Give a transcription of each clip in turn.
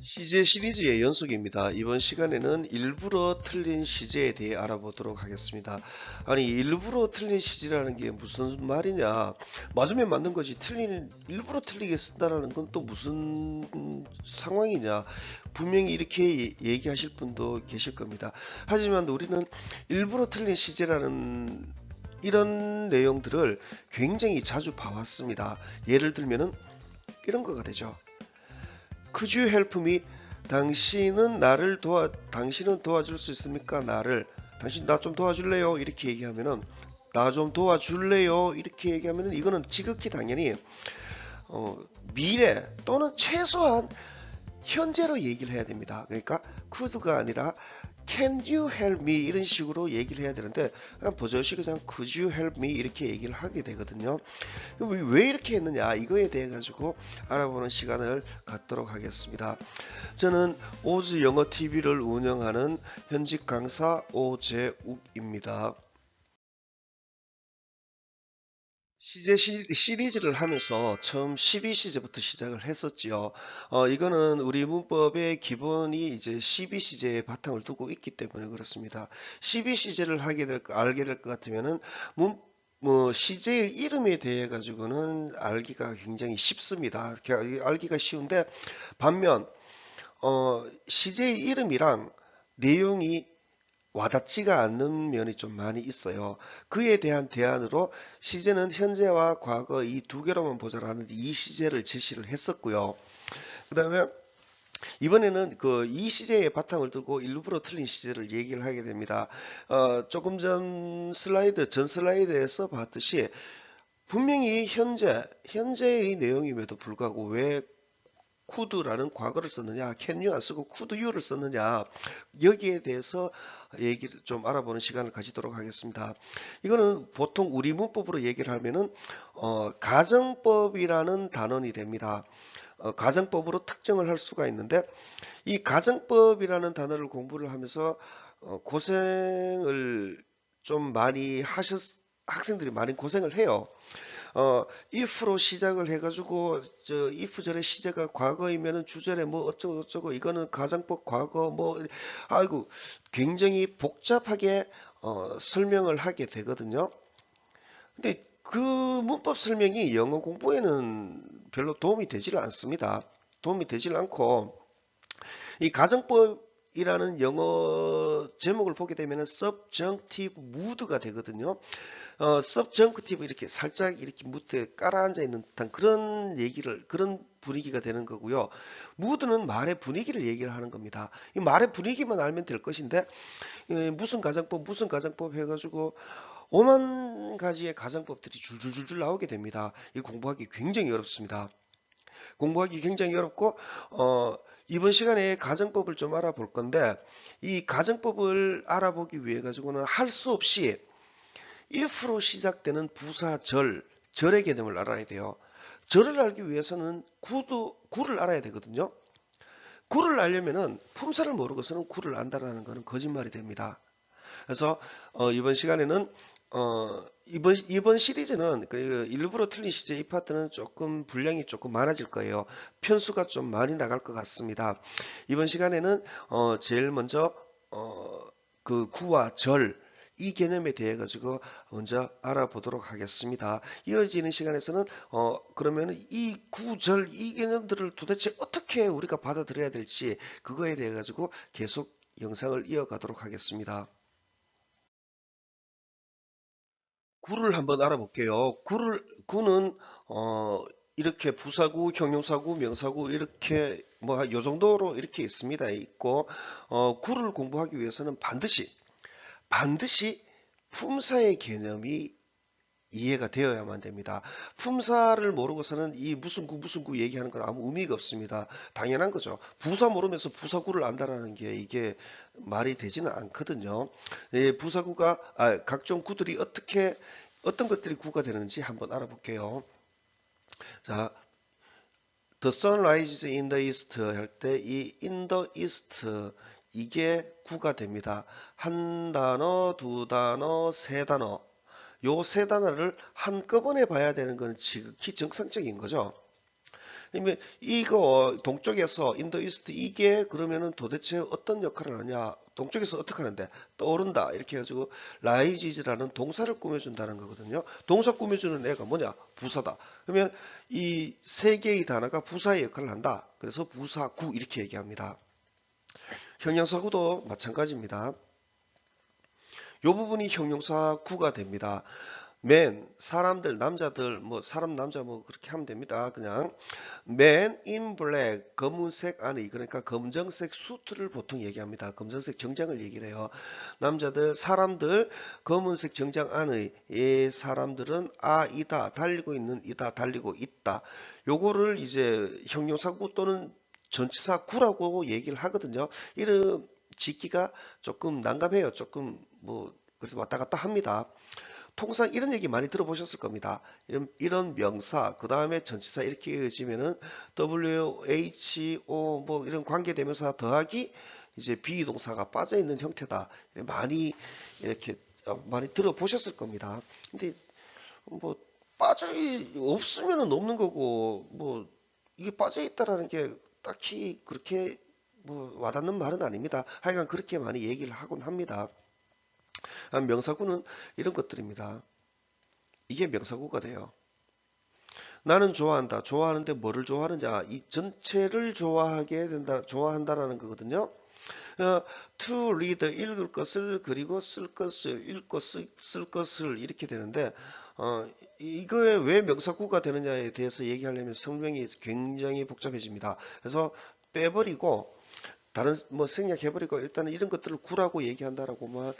시제 시리즈의 연속입니다. 이번 시간에는 일부러 틀린 시제에 대해 알아보도록 하겠습니다. 아니, 일부러 틀린 시제라는 게 무슨 말이냐? 맞으면 맞는 거지. 일부러 틀리게 쓴다는 건 또 무슨 상황이냐? 분명히 이렇게 얘기하실 분도 계실 겁니다. 하지만 우리는 일부러 틀린 시제라는 이런 내용들을 굉장히 자주 봐왔습니다. 예를 들면은 이런 거가 되죠. Could you help me? 당신은 도와줄 수 있습니까? 당신 나 좀 도와줄래요? 이렇게 얘기하면은 나 좀 도와줄래요? 이렇게 얘기하면은 이거는 지극히 당연히 미래 또는 최소한 현재로 얘기를 해야 됩니다. 그러니까 could가 아니라 can you help me 이런 식으로 얘기를 해야 되는데 그냥 버저식이 그냥 could you help me 이렇게 얘기를 하게 되거든요. 왜 이렇게 했느냐 이거에 대해 가지고 알아보는 시간을 갖도록 하겠습니다. 저는 오즈 영어 TV를 운영하는 현직 강사 오재욱입니다. 시리즈를 하면서 처음 12시제부터 시작을 했었지요. 이거는 우리 문법의 기본이 이제 12시제의 바탕을 두고 있기 때문에 그렇습니다. 12시제를 알게 될 것 같으면은 시제의 이름에 대해 가지고는 알기가 굉장히 쉽습니다. 알기가 쉬운데 반면 시제의 이름이랑 내용이 와닿지가 않는 면이 좀 많이 있어요. 그에 대한 대안으로 시제는 현재와 과거 이 두 개로만 보자라는 이 시제를 제시를 했었고요. 그 다음에 이번에는 이 시제의 바탕을 두고 일부러 틀린 시제를 얘기를 하게 됩니다. 조금 전 슬라이드에서 봤듯이 분명히 현재의 내용임에도 불구하고 왜 could라는 과거를 썼느냐, can you 안 쓰고 could you를 썼느냐, 여기에 대해서 얘기를 좀 알아보는 시간을 가지도록 하겠습니다. 이거는 보통 우리 문법으로 얘기를 하면은 가정법이라는 단원이 됩니다. 가정법으로 특정을 할 수가 있는데 이 가정법이라는 단어를 공부를 하면서 고생을 좀 많이 학생들이 많이 고생을 해요. if로 시작을 해가지고 if 절의 시제가 과거이면은 주절에 뭐 어쩌고 저쩌고 이거는 가정법 과거 뭐 아이고 굉장히 복잡하게 설명을 하게 되거든요. 근데 그 문법 설명이 영어 공부에는 별로 도움이 되지를 않습니다. 도움이 되질 않고 이 가정법이라는 영어 제목을 보게 되면은 subjunctive mood가 되거든요. subjunctive 이렇게 살짝 이렇게 무드에 깔아앉아 있는 듯한 그런 분위기가 되는 거고요. mood는 말의 분위기를 얘기를 하는 겁니다. 이 말의 분위기만 알면 될 것인데 무슨 가정법 해가지고 오만 가지의 가정법들이 줄줄줄줄 나오게 됩니다. 이 공부하기 굉장히 어렵습니다. 공부하기 굉장히 어렵고 이번 시간에 가정법을 좀 알아볼 건데 이 가정법을 알아보기 위해 가지고는 할 수 없이 if로 시작되는 부사 절의 개념을 알아야 돼요. 절을 알기 위해서는 구를 알아야 되거든요. 구를 알려면은 품사를 모르고서는 구를 안다라는 것은 거짓말이 됩니다. 그래서 이번 시간에는 이번 시리즈는 그 일부러 틀린 시제 이 파트는 조금 분량이 조금 많아질 거예요. 편수가 좀 많이 나갈 것 같습니다. 이번 시간에는 제일 먼저 그 구와 절 이 개념에 대해 가지고 먼저 알아보도록 하겠습니다. 이어지는 시간에서는 그러면 이 구절 이 개념들을 도대체 어떻게 우리가 받아들여야 될지 그거에 대해 가지고 계속 영상을 이어가도록 하겠습니다. 구를 한번 알아볼게요. 구는 이렇게 부사구, 형용사구, 명사구 이렇게 뭐 요 정도로 이렇게 있습니다. 있고 구를 공부하기 위해서는 반드시 품사의 개념이 이해가 되어야만 됩니다. 품사를 모르고서는 이 무슨 구 얘기하는 건 아무 의미가 없습니다. 당연한 거죠. 부사 모르면서 부사구를 안다라는 게 이게 말이 되지는 않거든요. 각종 구들이 어떤 것들이 구가 되는지 한번 알아볼게요. 자, The sun rises in the east 할 때 이 in the east 이게 구가 됩니다. 한 단어, 두 단어, 세 단어. 요 세 단어를 한꺼번에 봐야 되는 건 지극히 정상적인 거죠. 그러면 이거 동쪽에서 인더 이스트 이게 그러면은 도대체 어떤 역할을 하냐? 동쪽에서 어떻게 하는데? 떠오른다. 이렇게 해가지고 라이지즈라는 동사를 꾸며준다는 거거든요. 동사 꾸며주는 애가 뭐냐? 부사다. 그러면 이 세 개의 단어가 부사의 역할을 한다. 그래서 부사구 이렇게 얘기합니다. 형용사구도 마찬가지입니다. 이 부분이 형용사구가 됩니다. man, 사람들, 남자들, 뭐 사람 남자 뭐 그렇게 하면 됩니다. 그냥 man in black, 검은색 안에 그러니까 검정색 수트를 보통 얘기합니다. 검정색 정장을 얘기를 해요. 남자들, 사람들, 검은색 정장 안의 이 사람들은 이다, 달리고 있는 이다, 달리고 있다. 요거를 이제 형용사구 또는 전치사구라고 얘기를 하거든요. 이름 짓기가 조금 난감해요. 조금 뭐 그래서 왔다 갔다 합니다. 통상 이런 얘기 많이 들어보셨을 겁니다. 이런 명사, 그 다음에 전치사 이렇게 이어지면은 WHO 뭐 이런 관계대명사 더하기 이제 비동사가 빠져 있는 형태다. 많이 이렇게 많이 들어보셨을 겁니다. 근데 뭐 빠져 없으면은 없는 거고 뭐 이게 빠져 있다라는 게 딱히 그렇게 뭐 와닿는 말은 아닙니다. 하여간 그렇게 많이 얘기를 하곤 합니다. 명사구는 이런 것들입니다. 이게 명사구가 돼요. 나는 좋아한다. 좋아하는데 뭐를 좋아하느냐? 이 전체를 좋아하게 된다, 좋아한다라는 거거든요. to read, 읽을 것을, 그리고 쓸 것을, 읽고 쓸 것을 이렇게 되는데, 이거에 왜 명사구가 되느냐에 대해서 얘기하려면 설명이 굉장히 복잡해집니다. 그래서 빼버리고, 다른 뭐 생략해버리고 일단은 이런 것들을 구라고 얘기한다라고만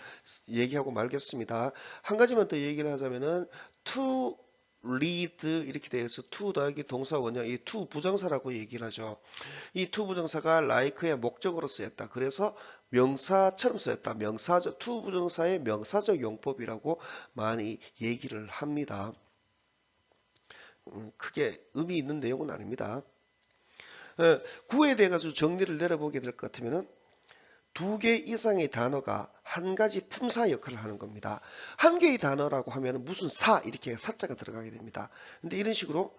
얘기하고 말겠습니다. 한 가지만 더 얘기를 하자면은 to read 이렇게 되어서 to 더하기 동사 원형 이 to 부정사라고 얘기를 하죠. 이 to 부정사가 like의 목적으로 쓰였다. 그래서 명사처럼 쓰였다. 명사적 to 부정사의 명사적 용법이라고 많이 얘기를 합니다. 크게 의미 있는 내용은 아닙니다. 구에 대해 가지고 정리를 내려보게 될 것 같으면은 두 개 이상의 단어가 한 가지 품사 역할을 하는 겁니다. 한 개의 단어라고 하면 무슨 사 이렇게 사자가 들어가게 됩니다. 근데 이런 식으로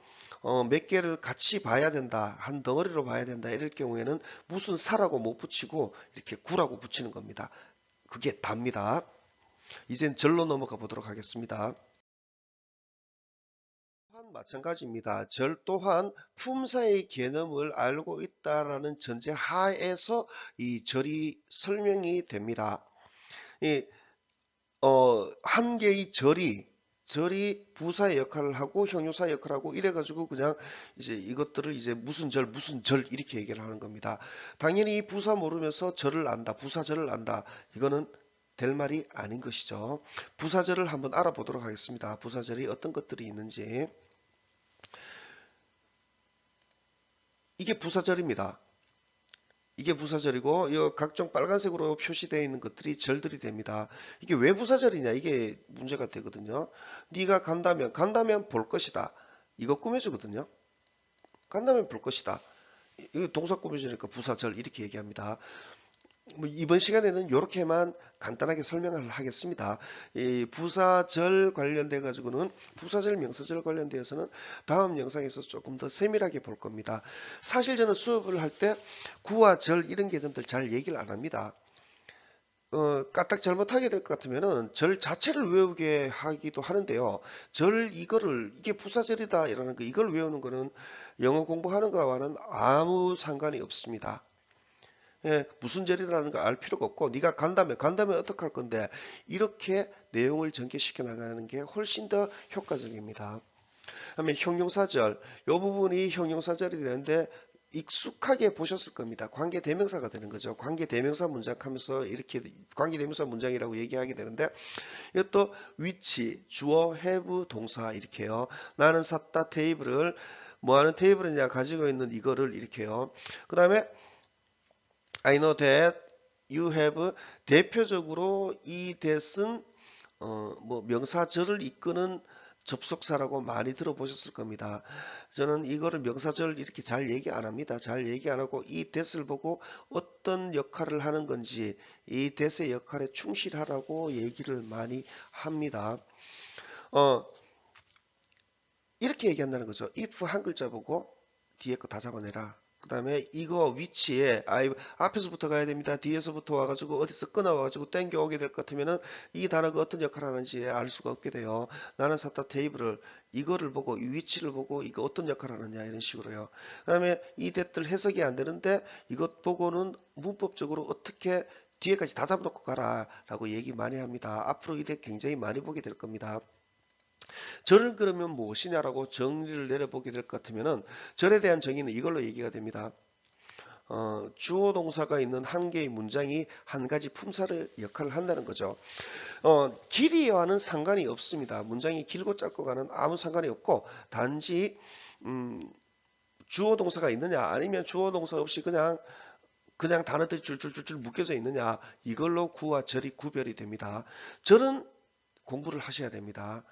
몇 개를 같이 봐야 된다, 한 덩어리로 봐야 된다 이럴 경우에는 무슨 사라고 못 붙이고 이렇게 구라고 붙이는 겁니다. 그게 답니다. 이젠 절로 넘어가 보도록 하겠습니다. 또한 마찬가지입니다. 절 또한 품사의 개념을 알고 있다라는 전제 하에서 이 절이 설명이 됩니다. 이, 한 개의 절이 부사의 역할을 하고 형용사의 역할을 하고 이래가지고 그냥 이제 이것들을 이제 무슨 절 이렇게 얘기를 하는 겁니다. 당연히 이 부사 모르면서 절을 안다, 부사절을 안다. 이거는 될 말이 아닌 것이죠. 부사절을 한번 알아보도록 하겠습니다. 부사절이 어떤 것들이 있는지. 이게 부사절입니다. 이게 부사절이고 이 각종 빨간색으로 표시되어 있는 것들이 절들이 됩니다. 이게 왜 부사절이냐 이게 문제가 되거든요. 네가 간다면 볼 것이다. 이거 꾸며주거든요. 간다면 볼 것이다. 이거 동사 꾸며주니까 부사절 이렇게 얘기합니다. 뭐 이번 시간에는 이렇게만 간단하게 설명을 하겠습니다. 이 부사절 관련돼 가지고는 부사절 명사절 관련되어서는 다음 영상에서 조금 더 세밀하게 볼 겁니다. 사실 저는 수업을 할 때 구와 절 이런 개념들 잘 얘기를 안 합니다. 까딱 잘못하게 될 것 같으면은 절 자체를 외우게 하기도 하는데요. 이게 부사절이다 이러는 거 이걸 외우는 거는 영어 공부하는 거와는 아무 상관이 없습니다. 예, 무슨 절이라는 걸 알 필요가 없고 네가 간다면 어떻게 할 건데 이렇게 내용을 전개시켜 나가는 게 훨씬 더 효과적입니다. 그다음에 형용사절 이 부분이 형용사절이 되는데 익숙하게 보셨을 겁니다. 관계대명사가 되는 거죠. 관계대명사 문장 하면서 이렇게 관계대명사 문장이라고 얘기하게 되는데 이것도 위치, 주어, have, 동사 이렇게요. 나는 샀다 테이블을 뭐하는 테이블이냐 가지고 있는 이거를 이렇게요. 그 다음에 I know that you have 대표적으로 이 that은 뭐 명사절을 이끄는 접속사라고 많이 들어보셨을 겁니다. 저는 이거를 명사절 이렇게 잘 얘기 안 합니다. 잘 얘기 안 하고 이 that을 보고 어떤 역할을 하는 건지 이 that의 역할에 충실하라고 얘기를 많이 합니다. 어, 이렇게 얘기한다는 거죠. if 한 글자 보고 뒤에 거 다 잡아내라. 그 다음에 이거 위치에 앞에서부터 가야 됩니다. 뒤에서부터 와가지고 어디서 끊어와가지고 땡겨 오게 될 것 같으면은 이 단어가 어떤 역할을 하는지 알 수가 없게 돼요. 나는 샀다 테이블을 이거를 보고 이 위치를 보고 이거 어떤 역할을 하느냐 이런 식으로요. 그 다음에 이 대들 해석이 안 되는데 이것 보고는 문법적으로 어떻게 뒤에까지 다 잡아놓고 가라 라고 얘기 많이 합니다. 앞으로 이 대 굉장히 많이 보게 될 겁니다. 절은 그러면 무엇이냐라고 정리를 내려보게 될 것 같으면은 절에 대한 정의는 이걸로 얘기가 됩니다. 주어 동사가 있는 한 개의 문장이 한 가지 품사를 역할을 한다는 거죠. 길이와는 상관이 없습니다. 문장이 길고 짧고가는 아무 상관이 없고 단지 주어 동사가 있느냐 아니면 주어 동사 없이 그냥 단어들이 줄줄줄줄 묶여져 있느냐 이걸로 구와 절이 구별이 됩니다. 절은 공부를 하셔야 됩니다.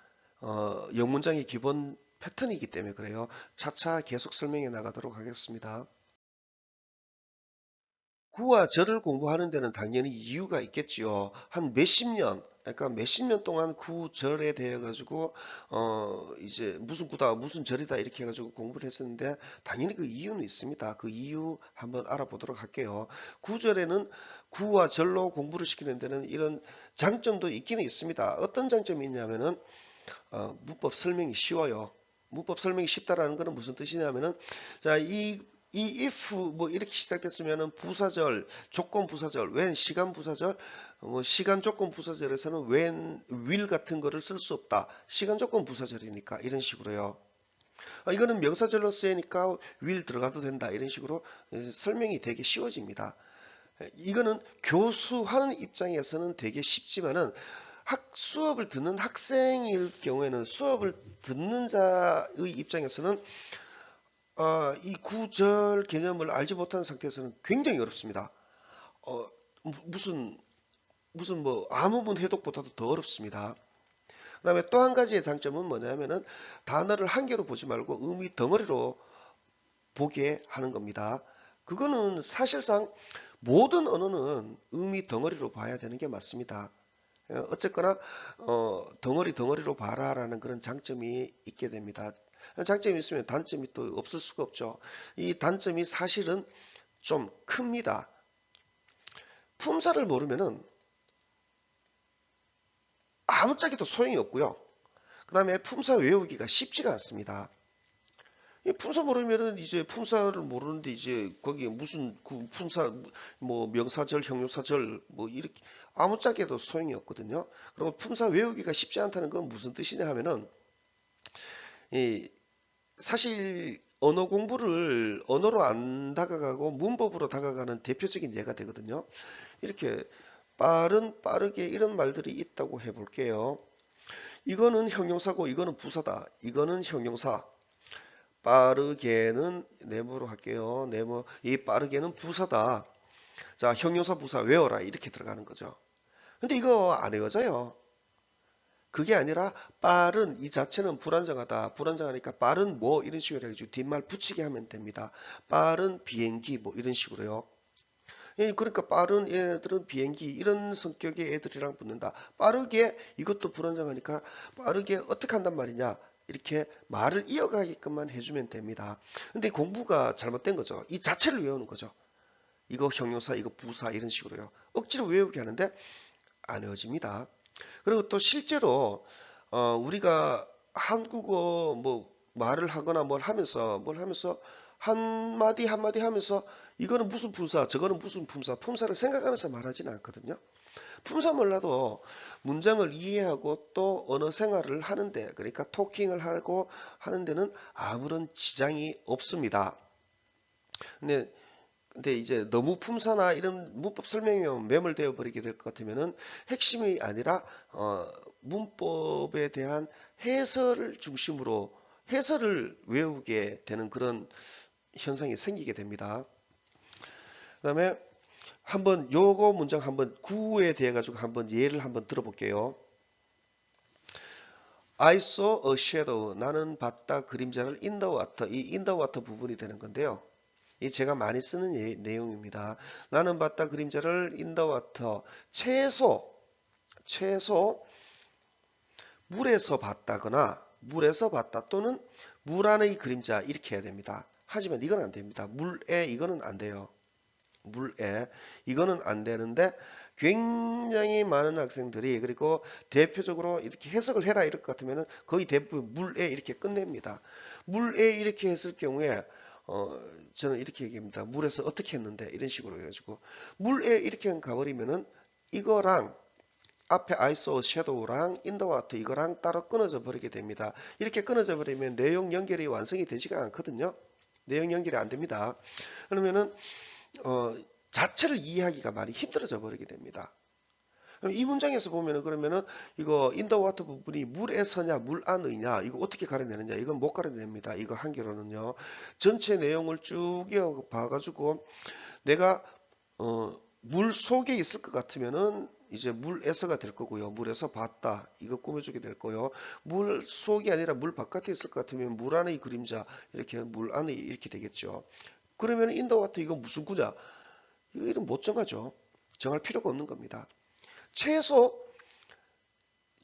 영문장의 기본 패턴이기 때문에 그래요. 차차 계속 설명해 나가도록 하겠습니다. 구와 절을 공부하는 데는 당연히 이유가 있겠지요. 한 몇십 년, 그러니까 몇십 년 동안 구, 절에 대해 가지고 이제 무슨 구다, 무슨 절이다 이렇게 해가지고 공부를 했었는데 당연히 그 이유는 있습니다. 그 이유 한번 알아보도록 할게요. 구절에는 구와 절로 공부를 시키는 데는 이런 장점도 있기는 있습니다. 어떤 장점이 있냐면은 문법 설명이 쉬워요. 문법 설명이 쉽다라는 것은 무슨 뜻이냐면은 자, 이 if 뭐 이렇게 시작됐으면은 부사절, 조건 부사절, when 시간 부사절, 시간 조건 부사절에서는 when, will 같은 거를 쓸 수 없다. 시간 조건 부사절이니까 이런 식으로요. 이거는 명사절로 쓰이니까 will 들어가도 된다. 이런 식으로 설명이 되게 쉬워집니다. 이거는 교수하는 입장에서는 되게 쉽지만은 수업을 듣는 학생일 경우에는 수업을 듣는 자의 입장에서는 이 구절 개념을 알지 못하는 상태에서는 굉장히 어렵습니다. 어, 무슨 뭐 아무문 해독보다도 더 어렵습니다. 그 다음에 또 한 가지의 장점은 뭐냐면은 단어를 한 개로 보지 말고 의미 덩어리로 보게 하는 겁니다. 그거는 사실상 모든 언어는 의미 덩어리로 봐야 되는 게 맞습니다. 어쨌거나 덩어리로 봐라라는 그런 장점이 있게 됩니다. 장점이 있으면 단점이 또 없을 수가 없죠. 이 단점이 사실은 좀 큽니다. 품사를 모르면은 아무짝에도 소용이 없고요. 그 다음에 품사 외우기가 쉽지가 않습니다. 이 품사 모르면은 이제 품사를 모르는데 이제 거기에 무슨 그 품사 뭐 명사절, 형용사절 뭐 이렇게 아무짝에도 소용이 없거든요. 그리고 품사 외우기가 쉽지 않다는 건 무슨 뜻이냐 하면은 이 사실 언어 공부를 언어로 안 다가가고 문법으로 다가가는 대표적인 예가 되거든요. 이렇게 빠르게 이런 말들이 있다고 해볼게요. 이거는 형용사고 이거는 부사다. 이거는 형용사. 빠르게는 네모로 할게요. 네모. 이 빠르게는 부사다. 자, 형용사 부사 외워라. 이렇게 들어가는 거죠. 근데 이거 안 외워져요. 그게 아니라 빠른 이 자체는 불안정하다. 불안정하니까 빠른 뭐 이런 식으로 해가지고 뒷말 붙이게 하면 됩니다. 빠른 비행기 뭐 이런 식으로요. 예, 그러니까 빠른 애들은 비행기 이런 성격의 애들이랑 붙는다. 빠르게 이것도 불안정하니까 빠르게 어떻게 한단 말이냐. 이렇게 말을 이어가게끔만 해주면 됩니다. 근데 공부가 잘못된 거죠. 이 자체를 외우는 거죠. 이거 형용사, 이거 부사 이런 식으로요. 억지로 외우게 하는데 안 외워집니다. 그리고 또 실제로 우리가 한국어 뭐 말을 하거나 뭘 하면서 한마디 한마디 하면서 이거는 무슨 품사, 저거는 무슨 품사, 품사를 생각하면서 말하지는 않거든요. 품사 몰라도 문장을 이해하고 또 언어 생활을 하는데, 그러니까 토킹을 하고 하는 데는 아무런 지장이 없습니다. 근데 이제 너무 품사나 이런 문법 설명에 매몰되어 버리게 될 것 같으면은 핵심이 아니라 문법에 대한 해설을 중심으로 해설을 외우게 되는 그런 현상이 생기게 됩니다. 그다음에 한번 요거 문장 한번 구에 대해 가지고 한번 예를 한번 들어볼게요. I saw a shadow. 나는 봤다 그림자를 in the water. 이 in the water 부분이 되는 건데요. 이 제가 많이 쓰는 내용입니다. 나는 봤다 그림자를 in the water. 최소 물에서 봤다거나 물에서 봤다 또는 물 안의 그림자 이렇게 해야 됩니다. 하지만 이건 안 됩니다. 물에 이거는 안 돼요. 물에 이거는 안 되는데 굉장히 많은 학생들이 그리고 대표적으로 이렇게 해석을 해라 이럴 것 같으면은 거의 대부분 물에 이렇게 끝냅니다. 물에 이렇게 했을 경우에 저는 이렇게 얘기합니다. 물에서 어떻게 했는데 이런 식으로 해가지고 물에 이렇게 가버리면은 이거랑 앞에 ISO 섀도우랑 인더와트 이거랑 따로 끊어져 버리게 됩니다. 이렇게 끊어져 버리면 내용 연결이 완성이 되지가 않거든요. 내용 연결이 안 됩니다. 그러면은 자체를 이해하기가 많이 힘들어져 버리게 됩니다. 이 문장에서 보면은 그러면은 이거 인더와터 부분이 물에서냐 물 안이냐 이거 어떻게 가려내느냐 이건 못 가려냅니다. 이거 한계로는요. 전체 내용을 쭉 이어 봐가지고 내가 물 속에 있을 것 같으면은 이제 물에서가 될 거고요. 물에서 봤다. 이거 꾸며주게 될 거요. 물 속이 아니라 물 바깥에 있을 것 같으면 물 안의 그림자 이렇게 물 안에 이렇게 되겠죠. 그러면 인더와터 이거 무슨 구냐? 이거 이름 못 정하죠. 정할 필요가 없는 겁니다. 최소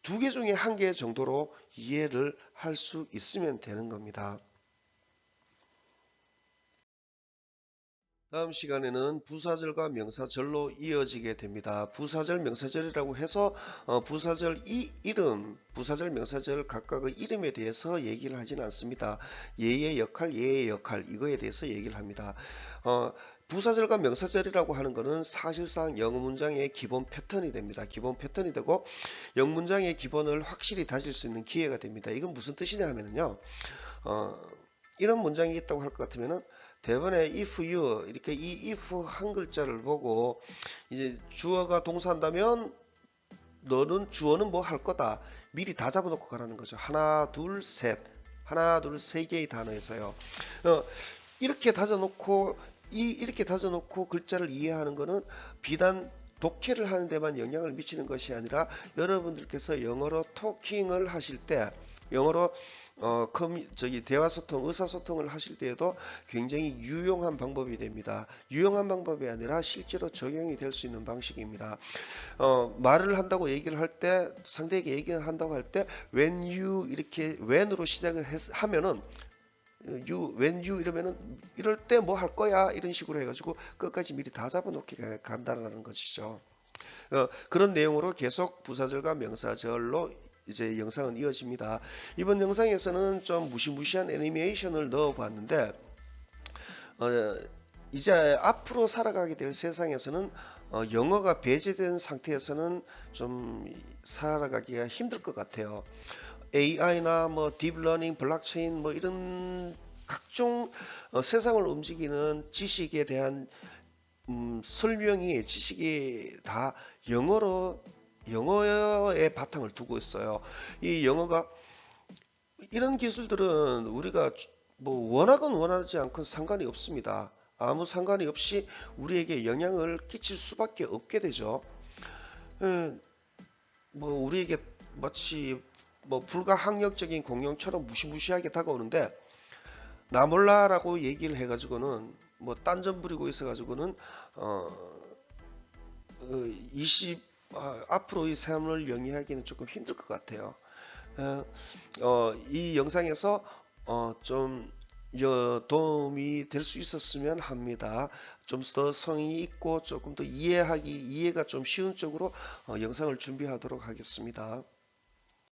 두 개 중에 한 개 정도로 이해를 할 수 있으면 되는 겁니다. 다음 시간에는 부사절과 명사절로 이어지게 됩니다. 부사절, 명사절이라고 해서 부사절 이름, 부사절, 명사절 각각의 이름에 대해서 얘기를 하지는 않습니다. 얘의 역할, 얘의 역할 이거에 대해서 얘기를 합니다. 부사절과 명사절이라고 하는 것은 사실상 영어 문장의 기본 패턴이 됩니다. 기본 패턴이 되고 영어 문장의 기본을 확실히 다질 수 있는 기회가 됩니다. 이건 무슨 뜻이냐 하면요. 이런 문장이 있다고 할 것 같으면은 대번에 if you 이렇게 이 if 한 글자를 보고 이제 주어가 동사한다면 너는 주어는 뭐 할 거다 미리 다 잡아놓고 가라는 거죠. 하나 둘 셋 하나 둘 세 개의 단어에서요. 이렇게 다져놓고 이렇게 다져놓고 글자를 이해하는 거는 비단 독해를 하는 데만 영향을 미치는 것이 아니라 여러분들께서 영어로 토킹을 하실 때 영어로 대화 소통, 의사소통을 하실 때에도 굉장히 유용한 방법이 됩니다. 유용한 방법이 아니라 실제로 적용이 될 수 있는 방식입니다. 말을 한다고 얘기를 할 때, 상대에게 얘기를 한다고 할 때, when you 이렇게 when으로 시작을 하면은 when you 이러면은 이럴 때 뭐 할 거야 이런 식으로 해가지고 끝까지 미리 다 잡아놓게 간다는 것이죠. 그런 내용으로 계속 부사절과 명사절로 이제 영상은 이어집니다. 이번 영상에서는 좀 무시무시한 애니메이션을 넣어 봤는데 이제 앞으로 살아가게 될 세상에서는 영어가 배제된 상태에서는 좀 살아가기가 힘들 것 같아요. AI나 뭐 딥러닝, 블록체인 뭐 이런 각종 세상을 움직이는 지식에 대한 설명이 지식이 다 영어의 바탕을 두고 있어요. 이 영어가 이런 기술들은 우리가 뭐 원하건 원하지 않건 상관이 없습니다. 아무 상관이 없이 우리에게 영향을 끼칠 수밖에 없게 되죠. 뭐 우리에게 마치 뭐 불가항력적인 공룡처럼 무시무시하게 다가오는데 나 몰라라고 얘기를 해가지고는 뭐 딴전 부리고 있어가지고는 20 앞으로의 삶을 영위하기는 조금 힘들 것 같아요. 이 영상에서 좀 도움이 될 수 있었으면 합니다. 좀 더 성의 있고 조금 더 이해가 좀 쉬운 쪽으로 영상을 준비하도록 하겠습니다.